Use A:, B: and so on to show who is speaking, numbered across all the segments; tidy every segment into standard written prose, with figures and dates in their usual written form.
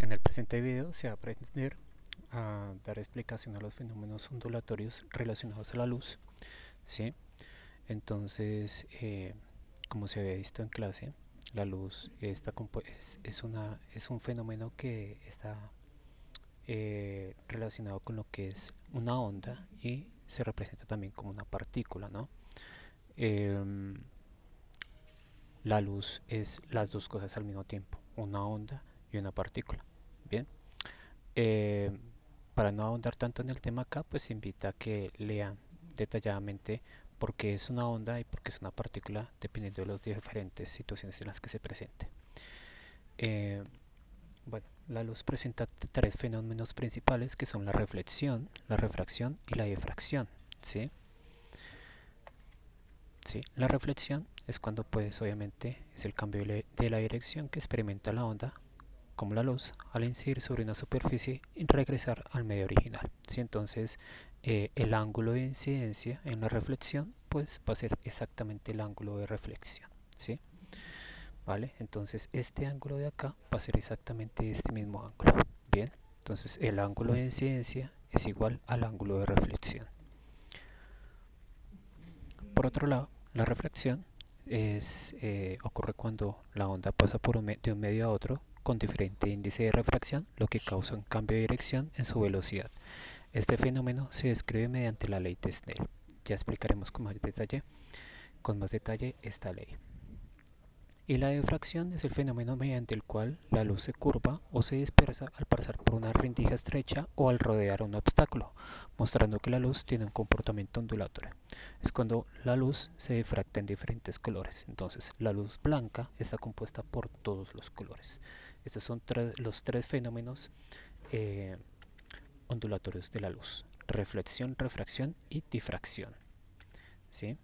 A: En el presente video se va a aprender a dar explicación a los fenómenos ondulatorios relacionados a la luz, ¿sí? Entonces, como se había visto en clase, la luz es un fenómeno que está relacionado con lo que es una onda y se representa también como una partícula, ¿no? Em, la luz es las dos cosas al mismo tiempo, una onda y una partícula. Bien, eh, para no ahondar tanto en el tema acá, pues se invita a que lean detalladamente por qué es una onda y por qué es una partícula, dependiendo de las diferentes situaciones en las que se presente. Eh, bueno, la luz presenta tres fenómenos principales que son la reflexión, la refracción y la difracción, ¿sí? Sí, la reflexión es cuando pues obviamente es el cambio de la dirección que experimenta la onda como la luz al incidir sobre una superficie y regresar al medio original. ¿Sí? Entonces el ángulo de incidencia en la reflexión pues va a ser exactamente el ángulo de reflexión. ¿Sí? ¿Vale? Entonces este ángulo de acá va a ser exactamente este mismo ángulo. Bien, entonces el ángulo de incidencia es igual al ángulo de reflexión. Por otro lado, la reflexión ocurre cuando la onda pasa de un medio a otro con diferente índice de refracción, lo que causa un cambio de dirección en su velocidad. Este fenómeno se describe mediante la ley de Snell. Ya explicaremos con más detalle esta ley. Y la difracción es el fenómeno mediante el cual la luz se curva o se dispersa al pasar por una rendija estrecha o al rodear un obstáculo, mostrando que la luz tiene un comportamiento ondulatorio. Es cuando la luz se difracta en diferentes colores. Entonces, la luz blanca está compuesta por todos los colores. Estos son los tres fenómenos eh, ondulatorios de la luz: reflexión, refracción y difracción. ¿Sí?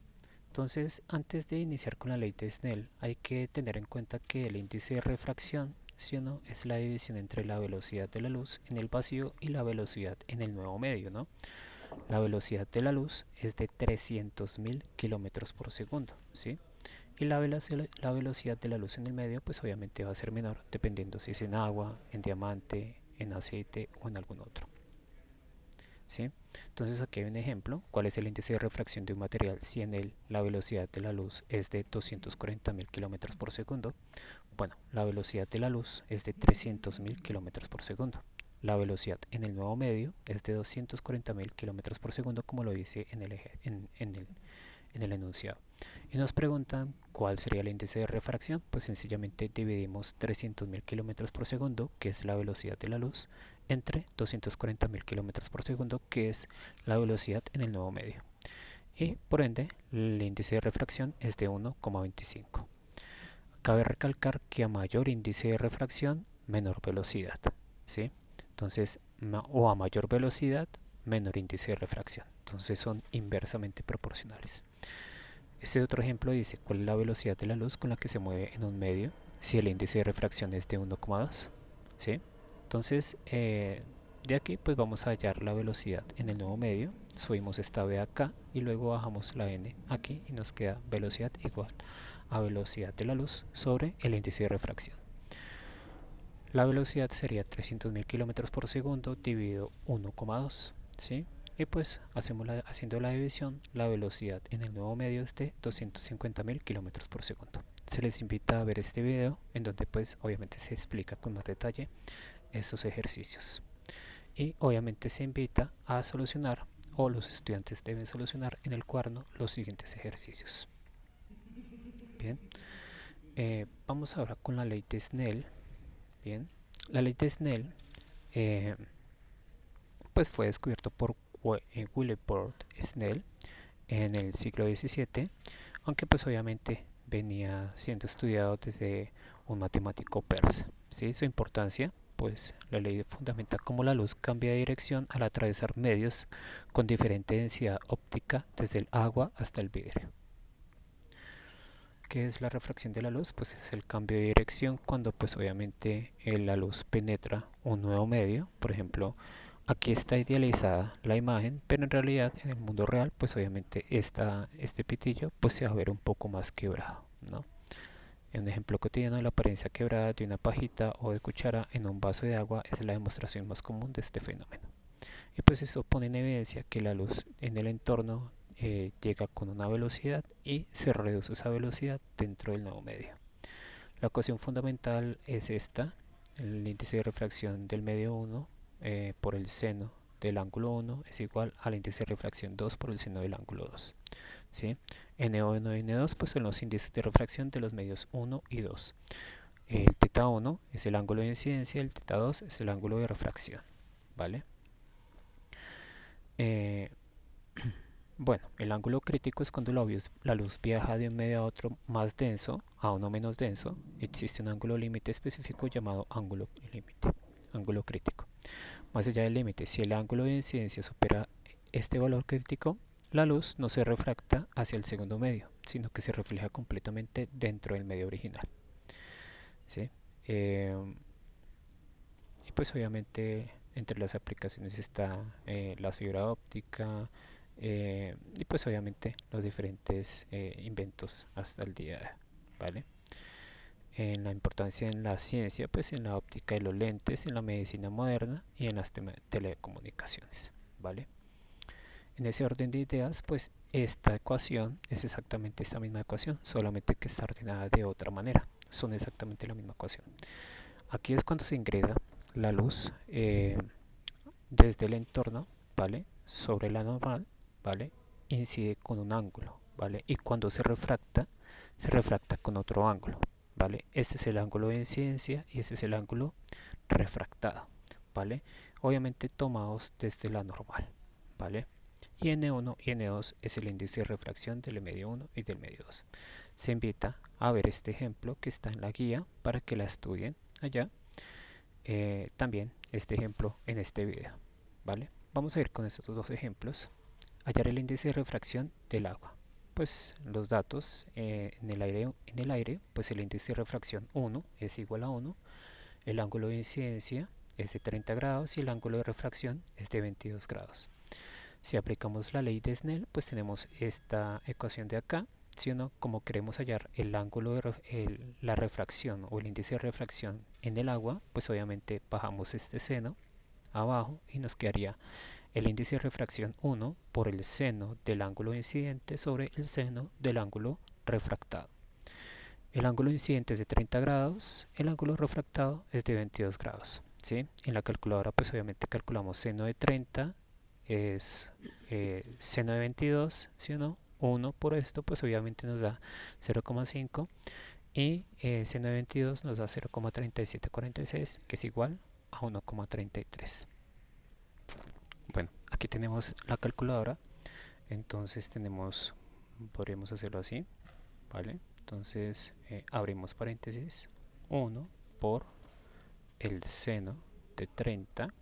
A: Entonces, antes de iniciar con la ley de Snell, hay que tener en cuenta que el índice de refracción, ¿sí o no?, es la división entre la velocidad de la luz en el vacío y la velocidad en el nuevo medio, ¿no? La velocidad de la luz es de 300.000 kilómetros por segundo, ¿sí? Y la velocidad de la luz en el medio, pues obviamente va a ser menor, dependiendo si es en agua, en diamante, en aceite o en algún otro. ¿Sí? Entonces aquí hay un ejemplo. ¿Cuál es el índice de refracción de un material si en él la velocidad de la luz es de 240.000 kilómetros por segundo? Bueno, la velocidad de la luz es de 300.000 kilómetros por segundo. La velocidad en el nuevo medio es de 240.000 kilómetros por segundo, como lo dice en el enunciado. Y nos preguntan cuál sería el índice de refracción. Pues sencillamente dividimos 300.000 kilómetros por segundo, que es la velocidad de la luz, entre 240.000 kilómetros por segundo, que es la velocidad en el nuevo medio. Y por ende, el índice de refracción es de 1,25. Cabe recalcar que a mayor índice de refracción, menor velocidad. ¿Sí? Entonces, o a mayor velocidad, menor índice de refracción. Entonces son inversamente proporcionales. Este otro ejemplo dice cuál es la velocidad de la luz con la que se mueve en un medio si el índice de refracción es de 1,2. ¿Sí? Entonces, de aquí pues vamos a hallar la velocidad en el nuevo medio. Subimos esta v acá y luego bajamos la n aquí y nos queda velocidad igual a velocidad de la luz sobre el índice de refracción. La velocidad sería 300.000 kilómetros por segundo dividido 1,2. ¿Sí? Y pues haciendo la división, la velocidad en el nuevo medio es de 250.000 kilómetros por segundo. Se les invita a ver este video en donde pues obviamente se explica con más detalle estos ejercicios. Y obviamente se invita a solucionar, o los estudiantes deben solucionar en el cuaderno, los siguientes ejercicios. Bien, vamos ahora con la ley de Snell. Bien, la ley de Snell eh, pues fue descubierto por Willibrord Snell en el siglo XVII, aunque pues obviamente venía siendo estudiado desde un matemático persa. ¿Sí? Su importancia, pues la ley fundamenta cómo la luz cambia de dirección al atravesar medios con diferente densidad óptica desde el agua hasta el vidrio. ¿Qué es la refracción de la luz? Pues es el cambio de dirección cuando pues obviamente la luz penetra un nuevo medio. Por ejemplo, aquí está idealizada la imagen, pero en realidad en el mundo real pues obviamente este pitillo pues se va a ver un poco más quebrado, ¿no? En un ejemplo cotidiano, la apariencia quebrada de una pajita o de cuchara en un vaso de agua es la demostración más común de este fenómeno. Y pues esto pone en evidencia que la luz en el entorno llega con una velocidad y se reduce esa velocidad dentro del nuevo medio. La ecuación fundamental es esta: el índice de refracción del medio 1 por el seno del ángulo 1 es igual al índice de refracción 2 por el seno del ángulo 2. ¿Sí? N1 y N2 pues son los índices de refracción de los medios 1 y 2. El teta 1 es el ángulo de incidencia, el teta 2 es el ángulo de refracción. ¿Vale? Eh, bueno, el ángulo crítico es cuando la luz viaja de un medio a otro más denso a uno menos denso. Existe un ángulo límite específico llamado ángulo límite, ángulo crítico. Más allá del límite, si el ángulo de incidencia supera este valor crítico, la luz no se refracta hacia el segundo medio, sino que se refleja completamente dentro del medio original. ¿Sí? Y pues obviamente entre las aplicaciones está la fibra óptica y pues obviamente los diferentes inventos hasta el día, ¿vale? En la importancia en la ciencia, pues en la óptica de los lentes, en la medicina moderna y en las telecomunicaciones, ¿vale? En ese orden de ideas, pues esta ecuación es exactamente esta misma ecuación, solamente que está ordenada de otra manera. Son exactamente la misma ecuación. Aquí es cuando se ingresa la luz desde el entorno, ¿vale? Sobre la normal, ¿vale? Incide con un ángulo, ¿vale? Y cuando se refracta con otro ángulo, ¿vale? Este es el ángulo de incidencia y este es el ángulo refractado, ¿vale? Obviamente tomados desde la normal, ¿vale? Y N1 y N2 es el índice de refracción del medio 1 y del medio 2. Se invita a ver este ejemplo que está en la guía para que la estudien allá. También este ejemplo en este video, ¿vale? Vamos a ir con estos dos ejemplos. Hallar el índice de refracción del agua. Pues los datos en el aire, pues el índice de refracción 1 es igual a 1, el ángulo de incidencia es de 30 grados y el ángulo de refracción es de 22 grados. Si aplicamos la ley de Snell, pues tenemos esta ecuación de acá. Si no, como queremos hallar el ángulo de la refracción o el índice de refracción en el agua, pues obviamente bajamos este seno abajo y nos quedaría el índice de refracción 1 por el seno del ángulo incidente sobre el seno del ángulo refractado. El ángulo incidente es de 30 grados, el ángulo refractado es de 22 grados. ¿Sí? En la calculadora pues obviamente calculamos seno de 30 es seno de 22, ¿sí o no? 1 por esto pues obviamente nos da 0,5 y seno de 22 nos da 0,3746 que es igual a 1,33. Bueno, aquí tenemos la calculadora, entonces podríamos hacerlo así, ¿vale? Entonces abrimos paréntesis, 1 por el seno de 30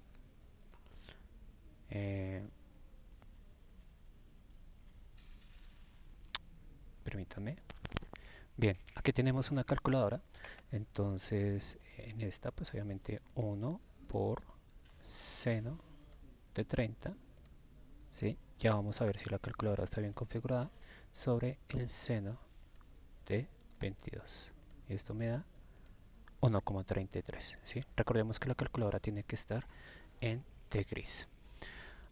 A: permítanme. Bien, aquí tenemos una calculadora, entonces en esta pues obviamente 1 por seno de 30, ¿sí? Ya vamos a ver si la calculadora está bien configurada, sobre el seno de 22. Y esto me da 1,33, ¿sí? Recordemos que la calculadora tiene que estar en T gris.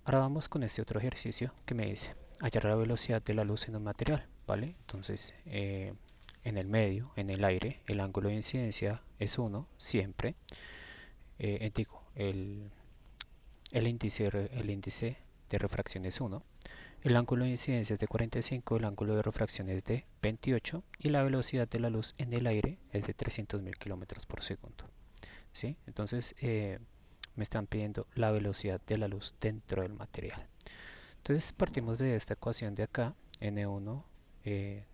A: Ahora vamos con este otro ejercicio que me dice hallar la velocidad de la luz en un material, ¿vale? Entonces en el medio, en el aire, el ángulo de incidencia es 1 siempre. Digo, el índice de refracción es 1. El ángulo de incidencia es de 45, el ángulo de refracción es de 28 y la velocidad de la luz en el aire es de 300.000 kilómetros por segundo. ¿Sí? Entonces me están pidiendo la velocidad de la luz dentro del material. Entonces partimos de esta ecuación de acá, N1,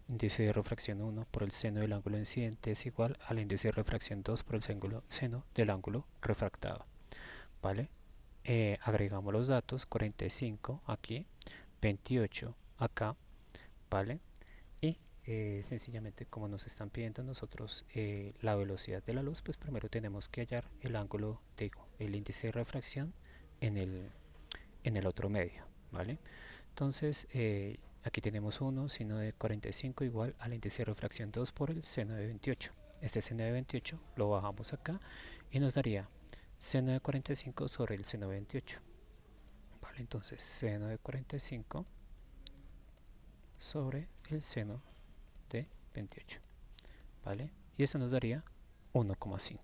A: índice de refracción 1 por el seno del ángulo incidente es igual al índice de refracción 2 por el seno del ángulo refractado. ¿Vale? Agregamos los datos, 45 aquí, 28 acá, ¿vale? Y sencillamente como nos están pidiendo nosotros la velocidad de la luz, pues primero tenemos que hallar el ángulo, el índice de refracción en el otro medio, ¿vale? Entonces Aquí tenemos 1 seno de 45 igual al índice de refracción 2 por el seno de 28. Este seno de 28 lo bajamos acá y nos daría seno de 45 sobre el seno de 28. Vale, entonces seno de 45 sobre el seno de 28. ¿Vale? Y eso nos daría 1,5.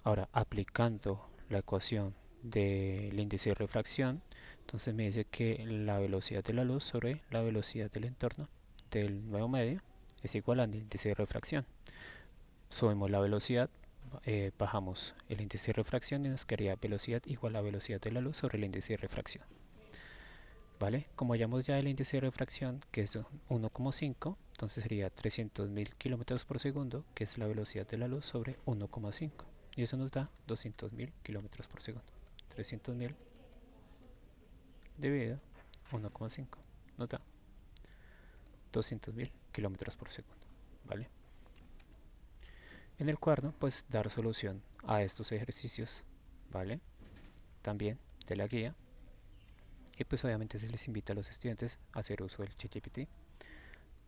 A: Ahora, aplicando la ecuación del índice de refracción, entonces me dice que la velocidad de la luz sobre la velocidad del entorno del nuevo medio es igual al índice de refracción. Subimos la velocidad, bajamos el índice de refracción y nos quedaría velocidad igual a velocidad de la luz sobre el índice de refracción. ¿Vale? Como hallamos ya el índice de refracción, que es 1,5, entonces sería 300.000 kilómetros por segundo, que es la velocidad de la luz sobre 1,5. Y eso nos da 200.000 kilómetros por segundo. 300.000 dividido 1,5 nos da 200.000 kilómetros por segundo. ¿Vale? En el cuaderno, pues dar solución a estos ejercicios, ¿vale? También de la guía. Y pues obviamente se les invita a los estudiantes a hacer uso del ChatGPT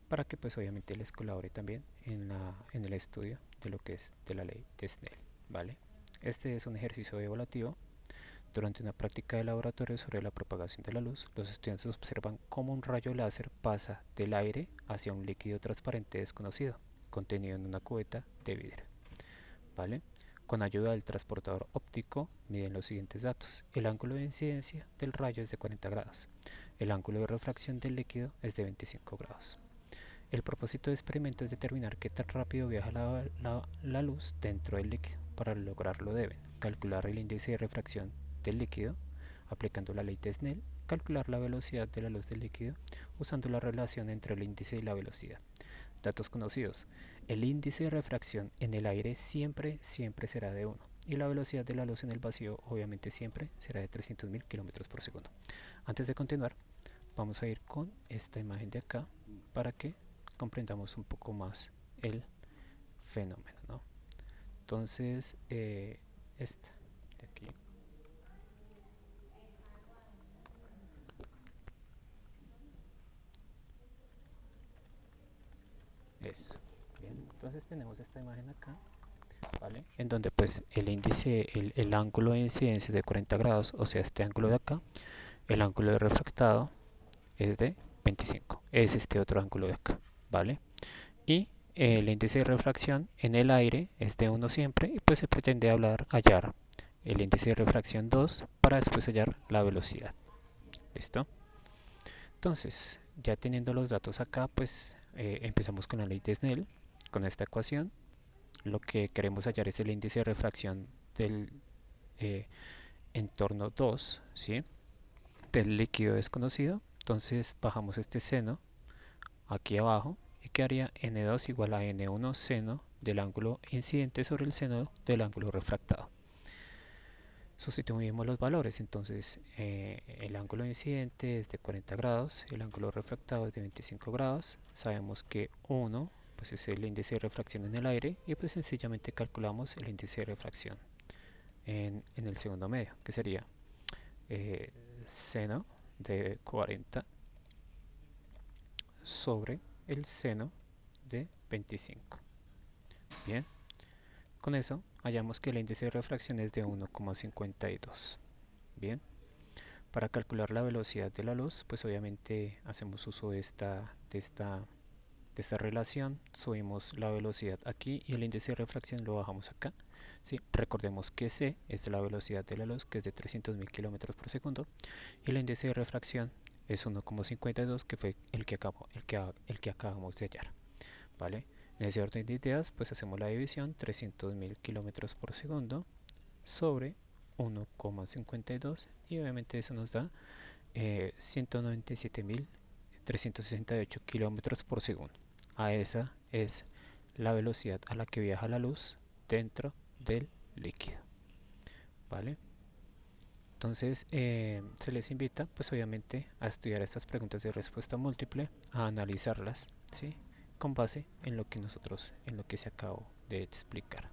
A: para que pues obviamente les colabore también en el estudio de lo que es de la ley de Snell, ¿vale? Este es un ejercicio evaluativo. Durante una práctica de laboratorio sobre la propagación de la luz, los estudiantes observan cómo un rayo láser pasa del aire hacia un líquido transparente desconocido, contenido en una cubeta de vidrio, ¿vale? Con ayuda del transportador óptico miden los siguientes datos. El ángulo de incidencia del rayo es de 40 grados. El ángulo de refracción del líquido es de 25 grados. El propósito del experimento es determinar qué tan rápido viaja la luz dentro del líquido. Para lograrlo deben calcular el índice de refracción del líquido aplicando la ley de Snell, calcular la velocidad de la luz del líquido usando la relación entre el índice y la velocidad. Datos conocidos. El índice de refracción en el aire siempre será de 1 y la velocidad de la luz en el vacío obviamente siempre será de 300.000 kilómetros por segundo. Antes de continuar, vamos a ir con esta imagen de acá para que comprendamos un poco más el fenómeno, ¿no? Entonces, esta de aquí. Eso. Bien, entonces tenemos esta imagen acá, ¿vale? En donde pues el índice, el ángulo de incidencia es de 40 grados, o sea, este ángulo de acá, el ángulo de refractado es de 25, es este otro ángulo de acá, ¿vale? Y el índice de refracción en el aire es de 1 siempre y pues se pretende hallar el índice de refracción 2 para después hallar la velocidad. ¿Listo? Entonces, ya teniendo los datos acá, pues empezamos con la ley de Snell, con esta ecuación. Lo que queremos hallar es el índice de refracción del entorno 2, ¿sí? Del líquido desconocido. Entonces bajamos este seno aquí abajo y quedaría n2 igual a n1 seno del ángulo incidente sobre el seno del ángulo refractado. Sustituimos los valores, entonces el ángulo incidente es de 40 grados, el ángulo refractado es de 25 grados, sabemos que 1 pues es el índice de refracción en el aire y pues sencillamente calculamos el índice de refracción en el segundo medio, que sería seno de 40 sobre el seno de 25. Bien, con eso hallamos que el índice de refracción es de 1,52. Bien, para calcular la velocidad de la luz, pues obviamente hacemos uso de esta relación, subimos la velocidad aquí y el índice de refracción lo bajamos acá. Sí, recordemos que c es la velocidad de la luz, que es de 300.000 kilómetros por segundo, y el índice de refracción es 1,52, que fue el que acabamos de hallar, ¿vale? En ese orden de ideas, pues hacemos la división, 300.000 kilómetros por segundo sobre 1,52 y obviamente eso nos da 197.368 kilómetros por segundo. A esa es la velocidad a la que viaja la luz dentro del líquido, ¿vale? Entonces se les invita pues obviamente a estudiar estas preguntas de respuesta múltiple, a analizarlas, ¿sí? Con base en lo que se acabó de explicar.